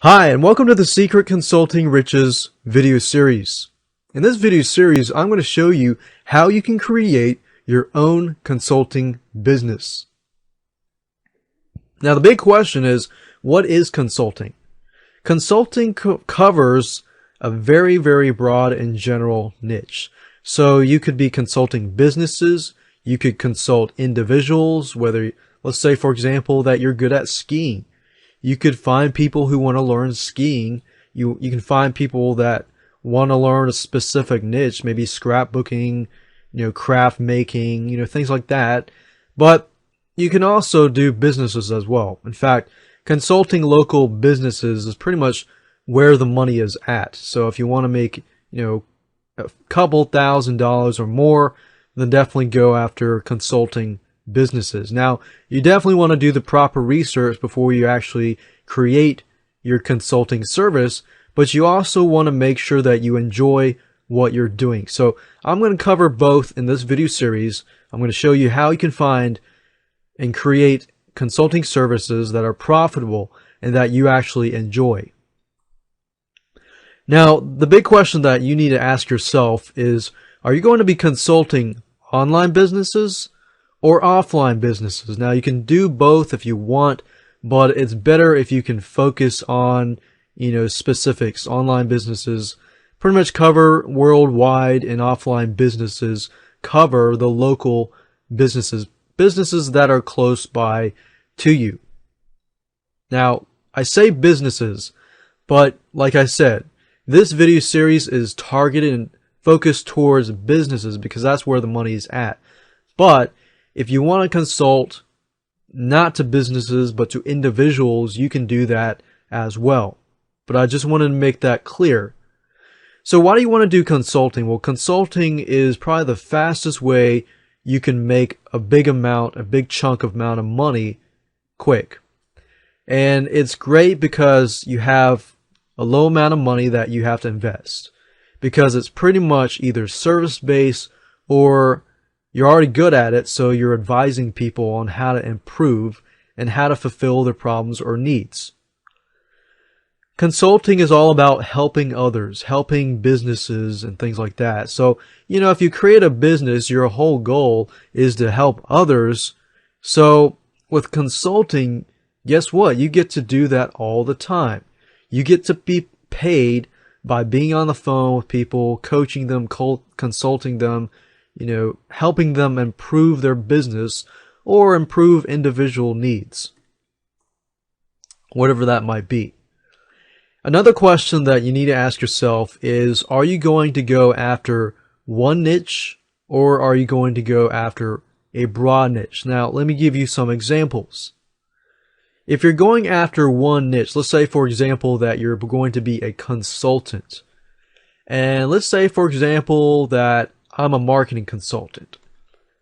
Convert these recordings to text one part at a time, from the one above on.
Hi, and welcome to the Secret Consulting Riches video series. In this video series, I'm going to show you how you can create your own consulting business. Now, the big question is, what is consulting? Consulting covers a very broad and general niche. So you could be consulting businesses, you could consult individuals, whether, let's say, for example, that you're good at skiing. You could find people who want to learn skiing. You can find people that want to learn a specific niche, maybe scrapbooking, craft making, things like that. But you can also do businesses as well. In fact, consulting local businesses is pretty much where the money is at. So if you want to make, a couple $1,000s or more, then definitely go after consulting businesses. Now, you definitely want to do the proper research before you actually create your consulting service, but you also want to make sure that you enjoy what you're doing. So I'm going to cover both in this video series. I'm going to show you how you can find and create consulting services that are profitable and that you actually enjoy. Now, the big question that you need to ask yourself is, are you going to be consulting online businesses or offline businesses? Now, you can do both if you want, but it's better if you can focus on, specifics. Online businesses pretty much cover worldwide, and offline businesses cover the local businesses that are close by to you. Now, I say businesses, but like I said, this video series is targeted and focused towards businesses because that's where the money is at. But if you want to consult not to businesses but to individuals, you can do that as well. But I just wanted to make that clear. So why do you want to do consulting? Well, consulting is probably the fastest way you can make a big chunk of money quick. And it's great because you have a low amount of money that you have to invest, because it's pretty much either service-based or you're already good at it, so you're advising people on how to improve and how to fulfill their problems or needs. Consulting is all about helping others, helping businesses and things like that. So, if you create a business, your whole goal is to help others. So with consulting, guess what? You get to do that all the time. You get to be paid by being on the phone with people, coaching them, consulting them, helping them improve their business or improve individual needs, whatever that might be. Another question that you need to ask yourself is, are you going to go after one niche or are you going to go after a broad niche? Now, let me give you some examples. If you're going after one niche, let's say, for example, that you're going to be a consultant. And let's say, for example, that I'm a marketing consultant.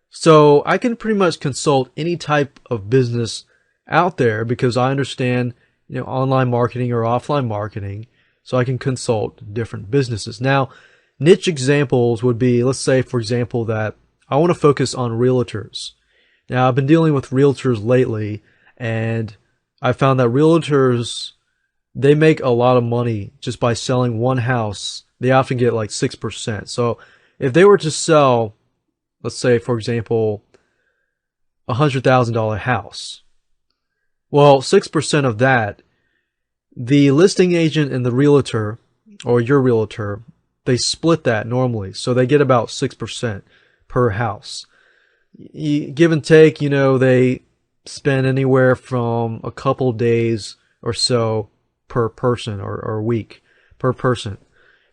So I can pretty much consult any type of business out there because I understand, online marketing or offline marketing. So I can consult different businesses. Now, niche examples would be, let's say, for example, that I want to focus on realtors. Now, I've been dealing with realtors lately, and I found that realtors, they make a lot of money just by selling one house. They often get like 6%. So if they were to sell, let's say, for example, $100,000 house, well, 6% of that, the listing agent and the realtor, or your realtor, they split that normally. So they get about 6% per house. Give and take, they spend anywhere from a couple days or so per person, or a week per person.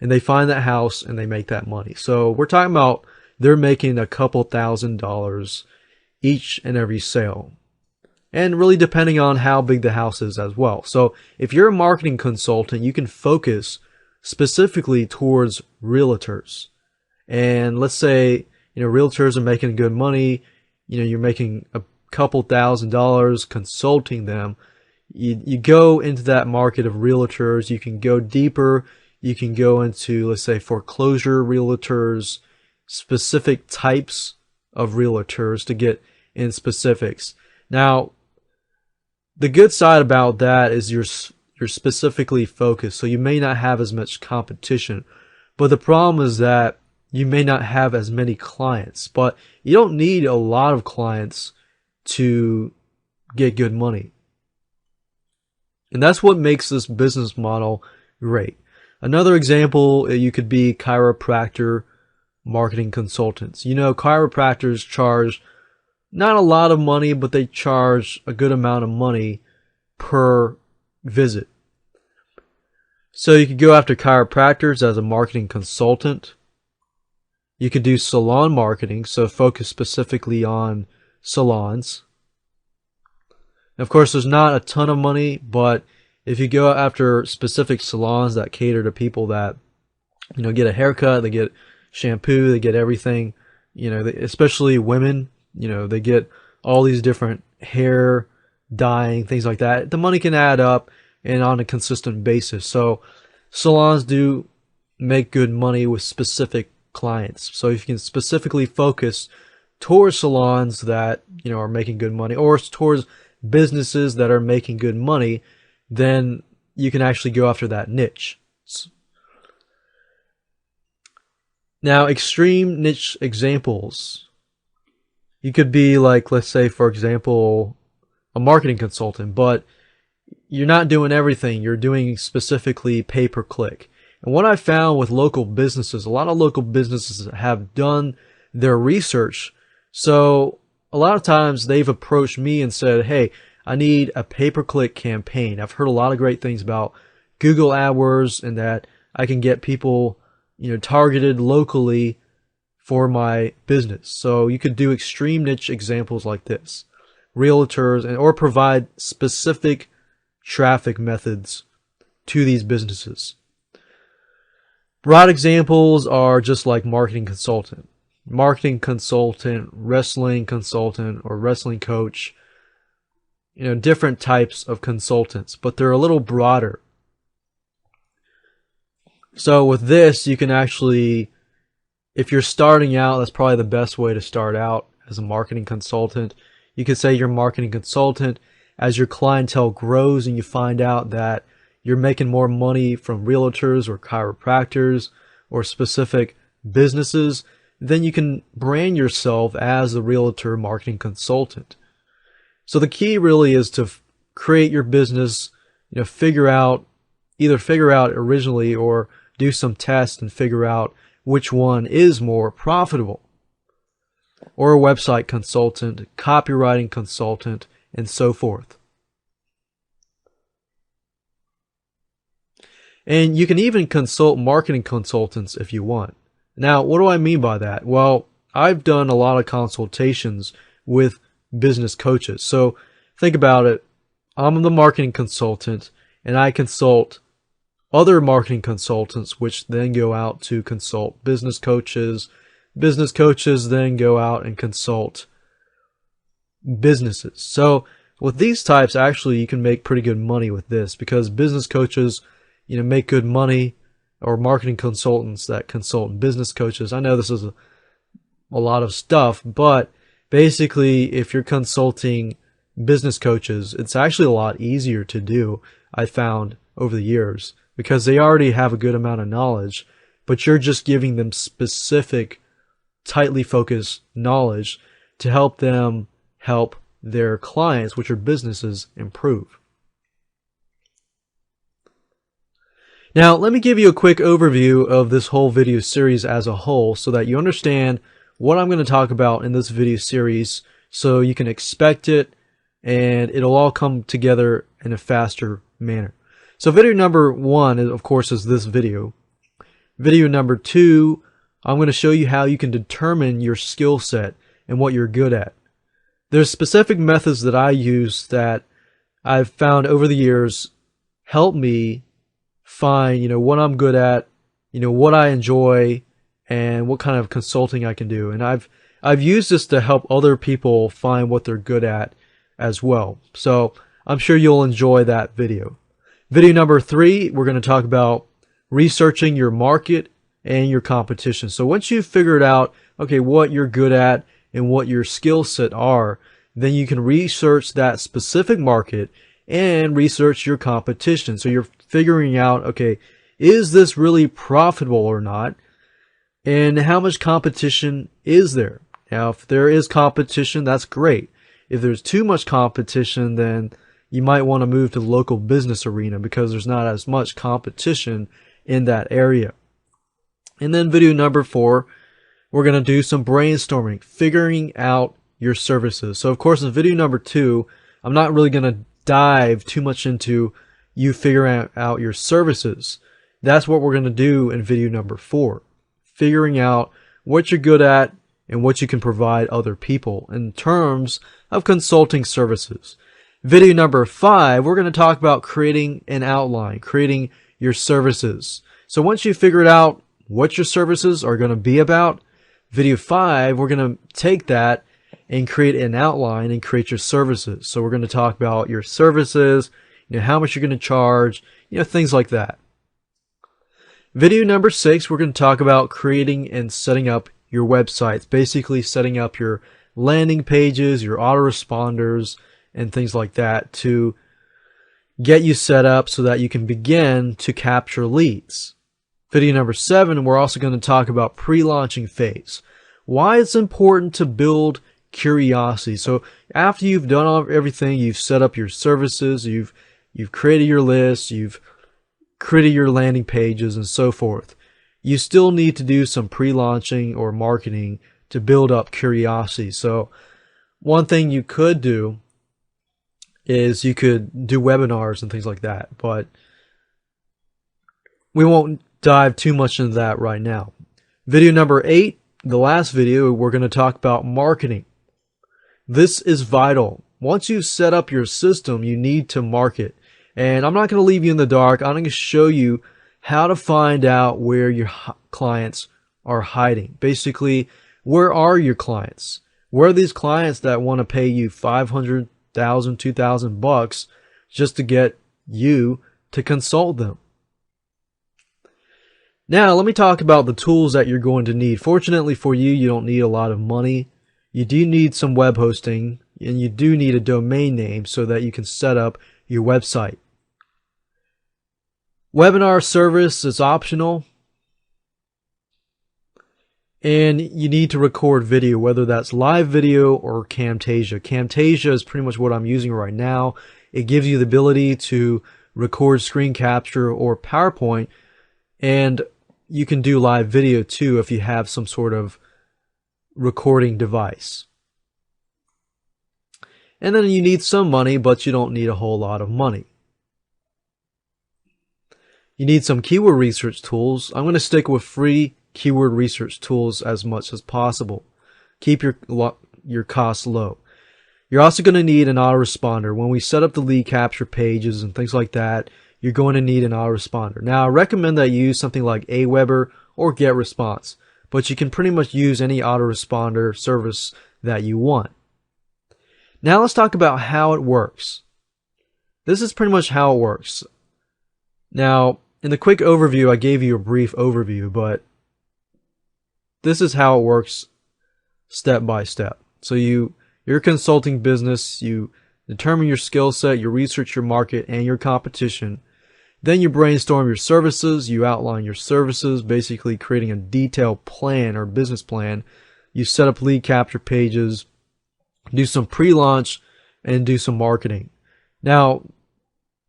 And they find that house and they make that money. So we're talking about they're making a couple $1,000s each and every sale. And really depending on how big the house is as well. So if you're a marketing consultant, you can focus specifically towards realtors. And let's say, realtors are making good money. You're making a couple $1,000s consulting them. You go into that market of realtors. You can go deeper. You can go into, let's say, foreclosure realtors, specific types of realtors to get in specifics. Now, the good side about that is you're you're specifically focused, so you may not have as much competition. But the problem is that you may not have as many clients. But you don't need a lot of clients to get good money. And that's what makes this business model great. Another example, you could be chiropractor marketing consultants. You know, chiropractors charge not a lot of money, but they charge a good amount of money per visit. So you could go after chiropractors as a marketing consultant. You could do salon marketing, so focus specifically on salons. Of course, there's not a ton of money, but if you go after specific salons that cater to people that, you know, get a haircut, they get shampoo, they get everything, you know, especially women, you know, they get all these different hair dyeing, things like that. The money can add up and on a consistent basis. So salons do make good money with specific clients. So if you can specifically focus towards salons that, you know, are making good money, or towards businesses that are making good money, then you can actually go after that niche. Now, extreme niche examples. You could be like, let's say, for example, a marketing consultant, but you're not doing everything. You're doing specifically pay-per-click. And what I found with local businesses, a lot of local businesses have done their research. So a lot of times they've approached me and said, hey, I need a pay-per-click campaign. I've heard a lot of great things about Google AdWords and that I can get people, you know, targeted locally for my business. So you could do extreme niche examples like this. Realtors, or provide specific traffic methods to these businesses. Broad examples are just like marketing consultant, wrestling consultant, or wrestling coach. You know, different types of consultants, but they're a little broader. So with this, you can actually, if you're starting out, that's probably the best way to start out as a marketing consultant. You could say you're a marketing consultant. As your clientele grows and you find out that you're making more money from realtors or chiropractors or specific businesses, then you can brand yourself as a realtor marketing consultant. So the key really is to create your business, you know, either figure out originally or do some tests and figure out which one is more profitable. Or a website consultant, copywriting consultant, and so forth. And you can even consult marketing consultants if you want. Now, what do I mean by that? Well, I've done a lot of consultations with business coaches. So think about it. I'm the marketing consultant and I consult other marketing consultants, which then go out to consult business coaches. Business coaches then go out and consult businesses. So with these types, actually, you can make pretty good money with this because business coaches, you know, make good money, or marketing consultants that consult business coaches. I know this is a lot of stuff, but basically, if you're consulting business coaches, it's actually a lot easier to do, I found over the years, because they already have a good amount of knowledge, but you're just giving them specific, tightly focused knowledge to help them help their clients, which are businesses, improve. Now, let me give you a quick overview of this whole video series as a whole so that you understand what I'm going to talk about in this video series so you can expect it and it'll all come together in a faster manner. So video number 1, of course, is this video. Video number 2, I'm going to show you how you can determine your skill set and what you're good at. There's specific methods that I use that I've found over the years help me find, you know, what I'm good at, you know, what I enjoy, and what kind of consulting I can do. And I've used this to help other people find what they're good at as well. So I'm sure you'll enjoy that video. Video number 3, we're going to talk about researching your market and your competition. So once you've figured out, okay, what you're good at and what your skill set are, then you can research that specific market and research your competition. So you're figuring out, okay, is this really profitable or not? And how much competition is there? Now, if there is competition, that's great. If there's too much competition, then you might want to move to the local business arena because there's not as much competition in that area. And then video number 4, we're going to do some brainstorming, figuring out your services. So of course in video number 2, I'm not really going to dive too much into you figuring out your services. That's what we're going to do in video number 4. Figuring out what you're good at and what you can provide other people in terms of consulting services. Video number 5, we're going to talk about creating an outline, creating your services. So once you figured out what your services are going to be about, video 5, we're going to take that and create an outline and create your services. So we're going to talk about your services, how much you're going to charge, things like that. Video number 6, we're going to talk about creating and setting up your websites, basically setting up your landing pages, your autoresponders, and things like that to get you set up so that you can begin to capture leads. Video number 7, we're also going to talk about pre-launching phase. Why it's important to build curiosity. So after you've done everything, you've set up your services, you've created your list, you've created your landing pages and so forth, you still need to do some pre-launching or marketing to build up curiosity. So one thing you could do is you could do webinars and things like that, but we won't dive too much into that right now. Video number 8, the last video, we're going to talk about marketing. This is vital. Once you've set up your system, you need to market. And I'm not going to leave you in the dark. I'm going to show you how to find out where your clients are hiding. Basically, where are your clients? Where are these clients that want to pay you $500, $1,000, $2,000 just to get you to consult them? Now, let me talk about the tools that you're going to need. Fortunately for you, you don't need a lot of money. You do need some web hosting, and you do need a domain name so that you can set up your website. Webinar service is optional. And you need to record video, whether that's live video or Camtasia. Camtasia is pretty much what I'm using right now. It gives you the ability to record screen capture or PowerPoint, and you can do live video too if you have some sort of recording device. And then you need some money, but you don't need a whole lot of money. You need some keyword research tools. I'm going to stick with free keyword research tools as much as possible. Keep your costs low. You're also going to need an autoresponder. When we set up the lead capture pages and things like that, you're going to need an autoresponder. Now, I recommend that you use something like Aweber or GetResponse, but you can pretty much use any autoresponder service that you want. Now let's talk about how it works. This is pretty much how it works. Now, in the quick overview, I gave you a brief overview, but this is how it works step by step. So you're a consulting business, you determine your skill set, you research your market and your competition. Then you brainstorm your services, you outline your services, basically creating a detailed plan or business plan. You set up lead capture pages, do some pre-launch, and do some marketing. Now,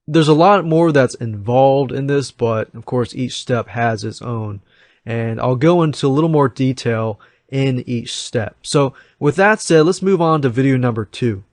there's a lot more that's involved in this, but of course each step has its own. And I'll go into a little more detail in each step. So with that said, let's move on to video number 2.